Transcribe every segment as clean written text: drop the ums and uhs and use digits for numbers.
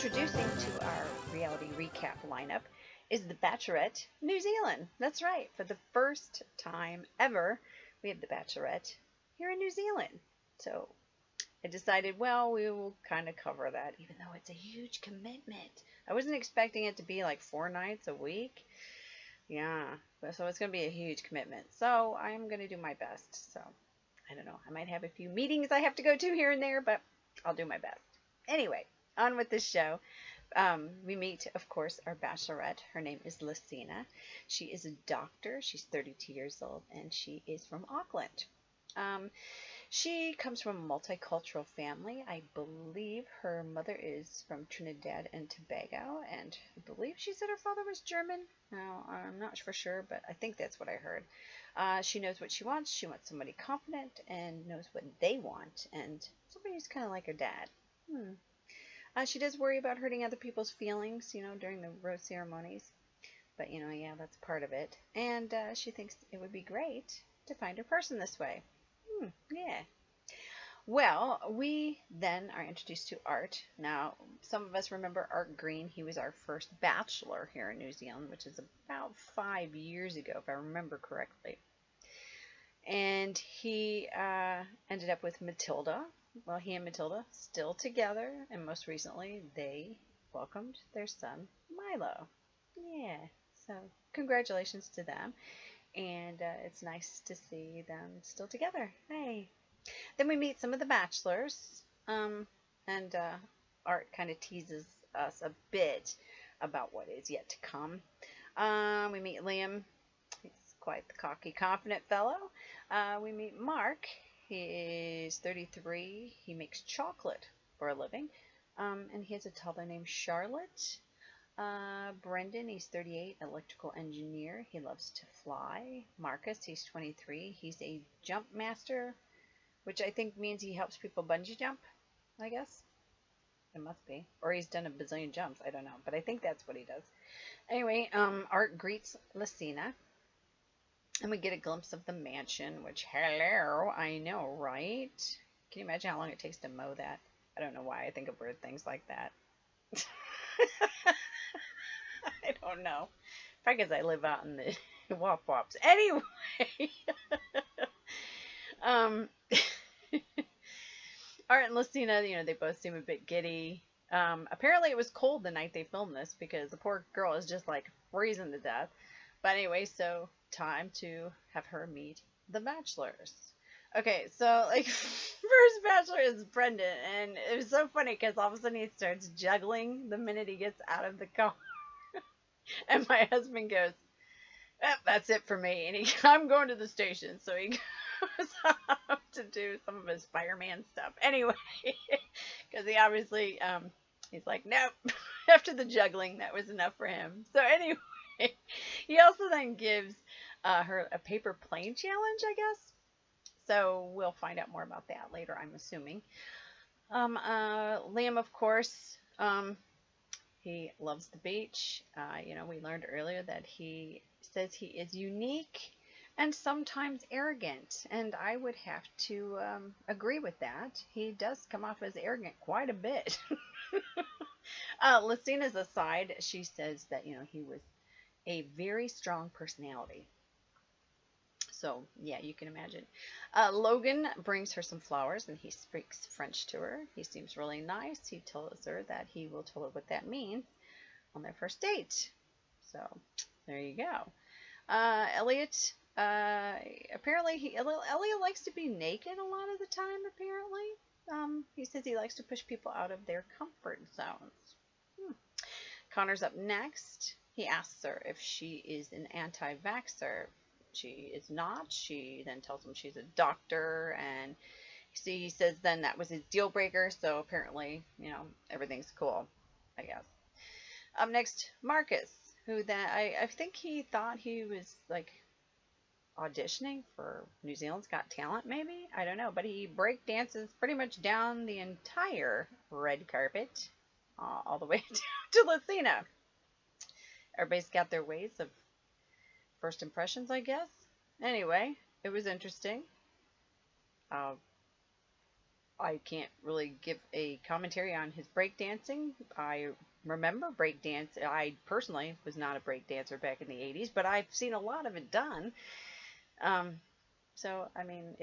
introducing to our reality recap lineup is the Bachelorette New Zealand. That's right. For the first time ever, we have the Bachelorette here in New Zealand. So I decided, well, we will kind of cover that, even though it's a huge commitment. I wasn't expecting it to be like 4 nights a week. Yeah, so it's going to be a huge commitment. So I'm going to do my best. So I don't know. I might have a few meetings I have to go to here and there, but I'll do my best. Anyway, on with this show. We meet, of course, our Bachelorette. Her name is Lesina. She is a doctor. She's 32 years old, and she is from Auckland. She comes from a multicultural family. I believe her mother is from Trinidad and Tobago, and I believe she said her father was German. No, I'm not for sure, but I think that's what I heard. She knows what she wants. She wants somebody confident and knows what they want, and somebody who's kind of like her dad. She does worry about hurting other people's feelings, during the rose ceremonies. But, yeah, that's part of it. And she thinks it would be great to find her person this way. Yeah. Well, we then are introduced to Art. Now, some of us remember Art Green. He was our first bachelor here in New Zealand, which is about 5 years ago, if I remember correctly. And he ended up with Matilda. Well, he and Matilda still together, and most recently they welcomed their son Milo. Yeah, so congratulations to them, and it's nice to see them still together. Hey. Then we meet some of the bachelors, and Art kind of teases us a bit about what is yet to come. We meet Liam. He's quite the cocky, confident fellow. We meet Mark. He is 33. He makes chocolate for a living. And he has a toddler named Charlotte. Brendan, he's 38, electrical engineer. He loves to fly. Marcus, he's 23. He's a jump master, which I think means he helps people bungee jump, I guess. It must be. Or he's done a bazillion jumps. I don't know. But I think that's what he does. Anyway, Art greets Lesina. And we get a glimpse of the mansion, which, hello, I know, right? Can you imagine how long it takes to mow that? I don't know why I think of weird things like that. I don't know. Probably because I live out in the Wop Wops. Anyway. Art and Lesina, they both seem a bit giddy. Apparently it was cold the night they filmed this because the poor girl is just like freezing to death. But anyway, so time to have her meet the bachelors. Okay, so first bachelor is Brendan, and it was so funny because all of a sudden he starts juggling the minute he gets out of the car. And my husband goes, that's it for me. And I'm going to the station. So he goes up to do some of his fireman stuff. Anyway, because he obviously, he's like, nope. After the juggling, that was enough for him. So anyway, he also then gives her a paper plane challenge, I guess. So we'll find out more about that later, I'm assuming. Liam, of course, he loves the beach. We learned earlier that he says he is unique and sometimes arrogant, and I would have to agree with that. He does come off as arrogant quite a bit. Lesina's aside, she says that, he was a very strong personality. So, yeah, you can imagine. Logan brings her some flowers, and he speaks French to her. He seems really nice. He tells her that he will tell her what that means on their first date. So, there you go. Elliot, apparently, Elliot likes to be naked a lot of the time, apparently. He says he likes to push people out of their comfort zones. Connor's up next. He asks her if she is an anti-vaxxer. She is not. She then tells him she's a doctor, and he says then that was his deal breaker, so apparently, everything's cool, I guess. Up next, Marcus, who then, I think he thought he was, auditioning for New Zealand's Got Talent, maybe? I don't know, but he break dances pretty much down the entire red carpet, all the way down to Lesina. Everybody's got their ways of first impressions, I guess. Anyway, it was interesting. I can't really give a commentary on his breakdancing. I remember breakdance. I personally was not a breakdancer back in the 80s, but I've seen a lot of it done. Um, so, I mean,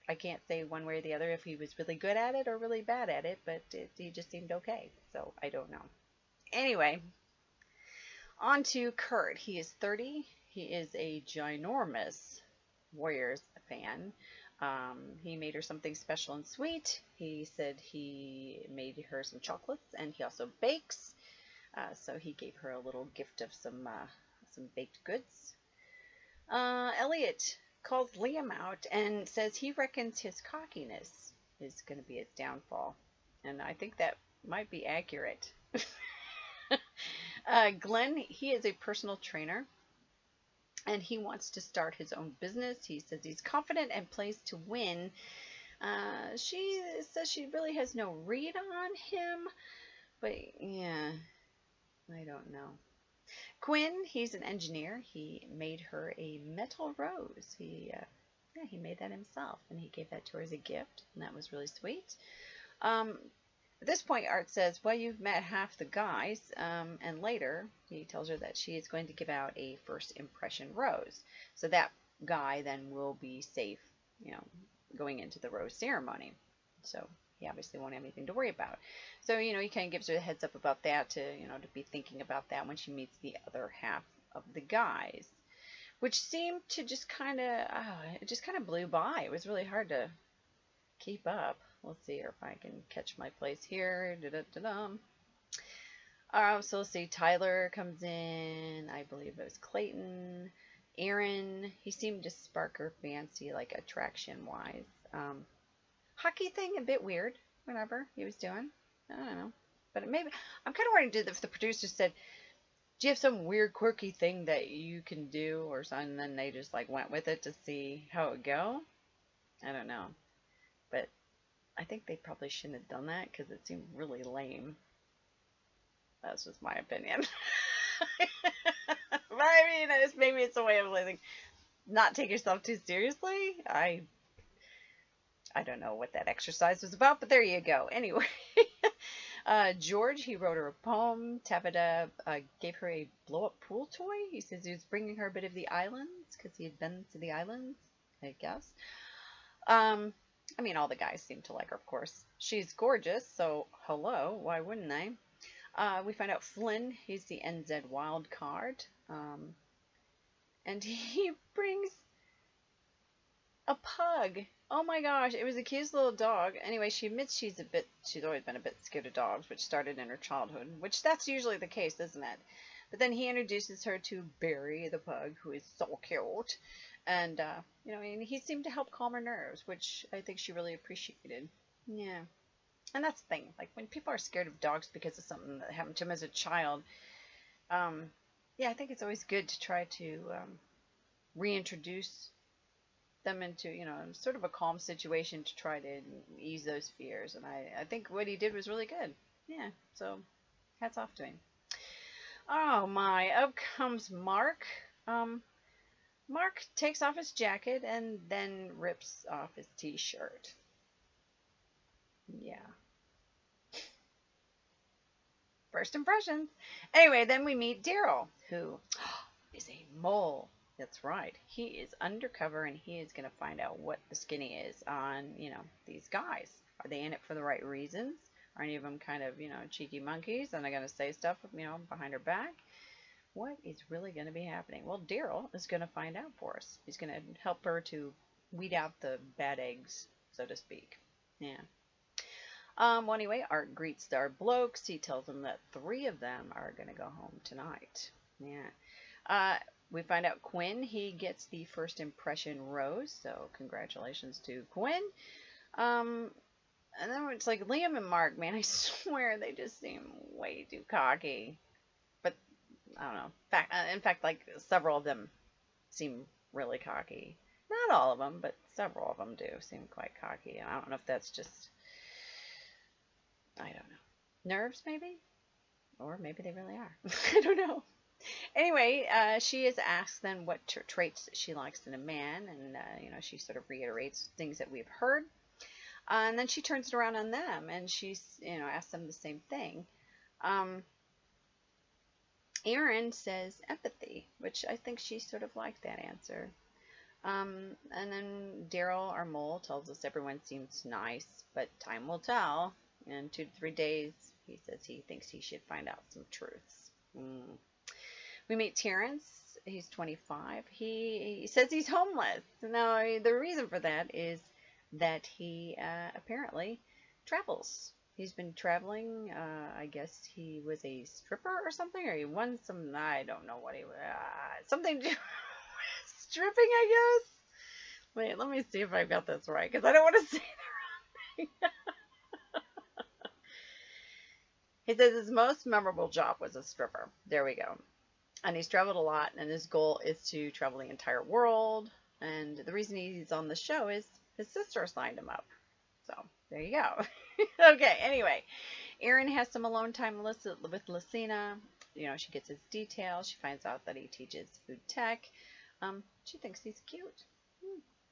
I can't say one way or the other if he was really good at it or really bad at it, but he just seemed okay. So, I don't know. Anyway, on to Kurt. He is 30. He is a ginormous Warriors fan. He made her something special and sweet. He said he made her some chocolates, and he also bakes. So he gave her a little gift of some baked goods. Elliot calls Liam out and says he reckons his cockiness is going to be his downfall, and I think that might be accurate. Glenn, he is a personal trainer, and he wants to start his own business. He says he's confident and plays to win. She says she really has no read on him, but yeah, I don't know. Quinn, he's an engineer. He made her a metal rose. He made that himself, and he gave that to her as a gift, and that was really sweet. At this point, Art says, well, you've met half the guys, and later he tells her that she is going to give out a first impression rose. So that guy then will be safe, going into the rose ceremony. So he obviously won't have anything to worry about. So, he kind of gives her a heads up about that to be thinking about that when she meets the other half of the guys, which seemed to just kind of, it just kind of blew by. It was really hard to keep up. Let's see if I can catch my place here. So let's see. Tyler comes in. I believe it was Clayton. Aaron. He seemed to spark her fancy, like attraction-wise. Hockey thing, a bit weird. Whatever he was doing. I don't know. But maybe I'm kind of worried if the producer said, "Do you have some weird, quirky thing that you can do?" or something. And then they just went with it to see how it would go. I don't know. But I think they probably shouldn't have done that because it seemed really lame. That's just my opinion. But I mean, maybe it's a way of not take yourself too seriously. I don't know what that exercise was about, but there you go. Anyway, George, he wrote her a poem. Tabitha gave her a blow-up pool toy. He says he was bringing her a bit of the islands because he had been to the islands, I guess. I mean, all the guys seem to like her, of course. She's gorgeous, so hello, why wouldn't they? We find out Flynn, he's the NZ wild card. And he brings a pug. Oh my gosh, it was a cute little dog. Anyway, she admits she's always been a bit scared of dogs, which started in her childhood, which that's usually the case, isn't it? But then he introduces her to Barry, the pug, who is so cute. And, and he seemed to help calm her nerves, which I think she really appreciated. Yeah. And that's the thing. When people are scared of dogs because of something that happened to them as a child, I think it's always good to try to reintroduce them into, sort of a calm situation to try to ease those fears. And I think what he did was really good. Yeah. So, hats off to him. Oh, my. Up comes Mark. Mark takes off his jacket and then rips off his t-shirt. Yeah. First impressions. Anyway, then we meet Daryl, who is a mole. That's right. He is undercover, and he is going to find out what the skinny is on, these guys. Are they in it for the right reasons? Are any of them kind of, cheeky monkeys, and they're going to say stuff, behind her back? What is really going to be happening? Well, Daryl is going to find out for us. He's going to help her to weed out the bad eggs, so to speak. Yeah. Well, anyway, Art greets our blokes. He tells them that 3 of them are going to go home tonight. Yeah. We find out Quinn, he gets the first impression rose, so congratulations to Quinn. And then it's Liam and Mark, man, I swear they just seem way too cocky. But, I don't know. In fact, several of them seem really cocky. Not all of them, but several of them do seem quite cocky. And I don't know if that's just, I don't know, nerves maybe? Or maybe they really are. I don't know. Anyway, she is asked then what traits she likes in a man, and, she sort of reiterates things that we've heard. And then she turns it around on them, and she's, asks them the same thing. Um, Erin says empathy, which I think she sort of liked that answer. And then Daryl, our mole, tells us everyone seems nice, but time will tell. In 2 to 3 days, he says he thinks he should find out some truths. We meet Terrence. He's 25. He says he's homeless. Now, the reason for that is that he apparently travels. He's been traveling. I guess he was a stripper or something, or he won some. I don't know what he was. Something to do with stripping, I guess. Wait, let me see if I've got this right, because I don't want to say the wrong thing. He says his most memorable job was a stripper. There we go. And he's traveled a lot, and his goal is to travel the entire world. And the reason he's on the show is his sister signed him up. So there you go. Okay, anyway, Erin has some alone time with Lesina. She gets his details. She finds out that he teaches food tech. She thinks he's cute.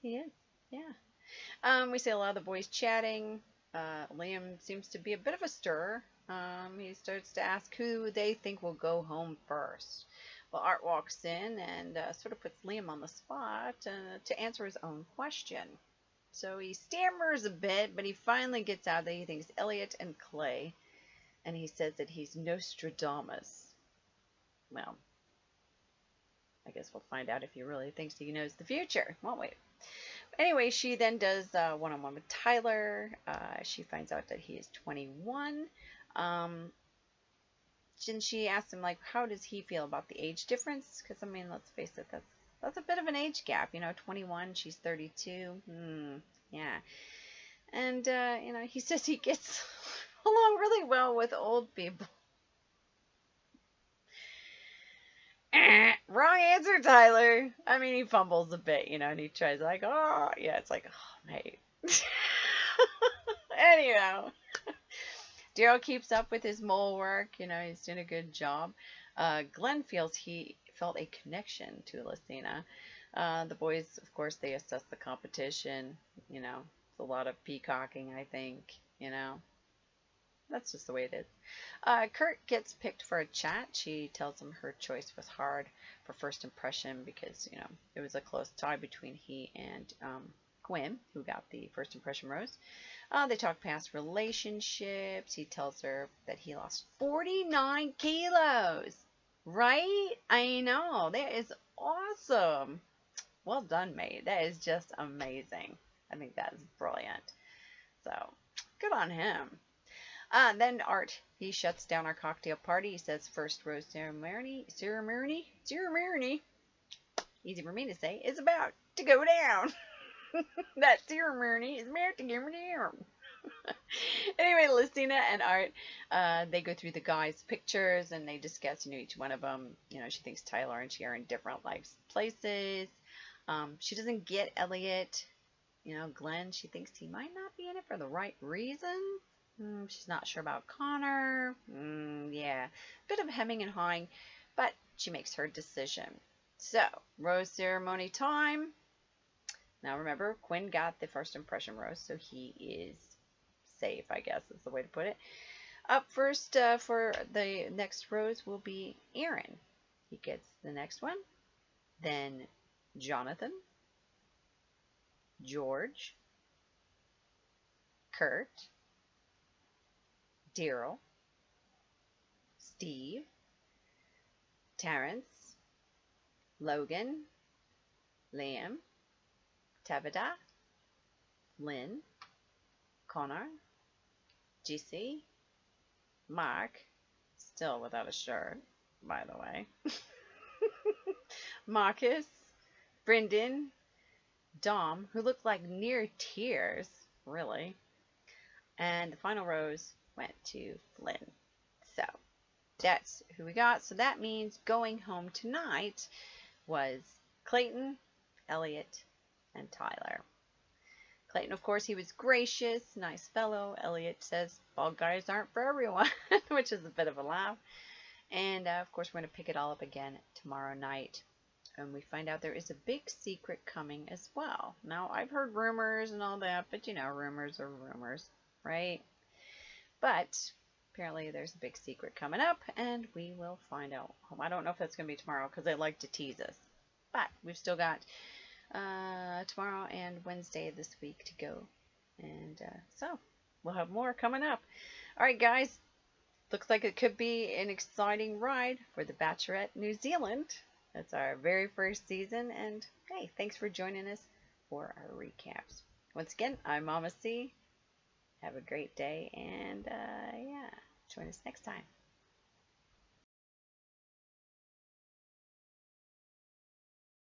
He is, yeah. We see a lot of the boys chatting. Liam seems to be a bit of a stir. He starts to ask who they think will go home first. Well, Art walks in and sort of puts Liam on the spot to answer his own question. So he stammers a bit, but he finally gets out that he thinks Elliot and Clay, and he says that he's Nostradamus. Well, I guess we'll find out if he really thinks he knows the future, won't we? Anyway, she then does one-on-one with Tyler. She finds out that he is 21. And she asks him, like, how does he feel about the age difference? Because, I mean, let's face it, that's a bit of an age gap. 21, she's 32. Yeah. And, he says he gets along really well with old people. Wrong answer, Tyler. I mean, he fumbles a bit, and he tries like, oh, yeah, it's like, oh, mate. Anyhow, Daryl keeps up with his mole work. He's doing a good job. Glenn feels he felt a connection to Lesina. The boys, of course, they assess the competition. It's a lot of peacocking, I think. That's just the way it is. Kurt gets picked for a chat. She tells him her choice was hard for first impression because, it was a close tie between he and Quinn, who got the first impression rose. They talk past relationships. He tells her that he lost 49 kilos. Right? I know. That is awesome. Well done, mate. That is just amazing. I think that is brilliant. So, good on him. Then Art, he shuts down our cocktail party. He says first rose ceremony, easy for me to say, is about to go down. That ceremony is about to go down. Anyway, Lesina and Art, they go through the guys' pictures and they discuss, each one of them. She thinks Tyler and she are in different places. She doesn't get Elliot. Glenn, she thinks he might not be in it for the right reasons. She's not sure about Connor. Yeah, bit of hemming and hawing, but she makes her decision. So, rose ceremony time. Now remember, Quinn got the first impression rose, so he is safe, I guess is the way to put it. Up first for the next rose will be Aaron. He gets the next one. Then Jonathan, George, Kurt, Daryl, Steve, Terrence, Logan, Liam, Tabitha, Lynn, Connor, GC, Mark, still without a shirt, by the way, Marcus, Brendan, Dom, who looked like near tears, really, and the final rose went to Flynn. So that's who we got. So that means going home tonight was Clayton, Elliot, and Tyler. Clayton, of course, he was gracious, nice fellow. Elliot says, all guys aren't for everyone, which is a bit of a laugh. And, of course, we're going to pick it all up again tomorrow night. and we find out there is a big secret coming as well. Now, I've heard rumors and all that, but you know, rumors are rumors, right? But apparently there's a big secret coming up, and we will find out. I don't know if that's going to be tomorrow because they like to tease us. But we've still got tomorrow and Wednesday this week to go. And so we'll have more coming up. All right, guys. Looks like it could be an exciting ride for the Bachelorette New Zealand. That's our very first season. And hey, thanks for joining us for our recaps. Once again, I'm Mama C. Have a great day, and yeah, join us next time.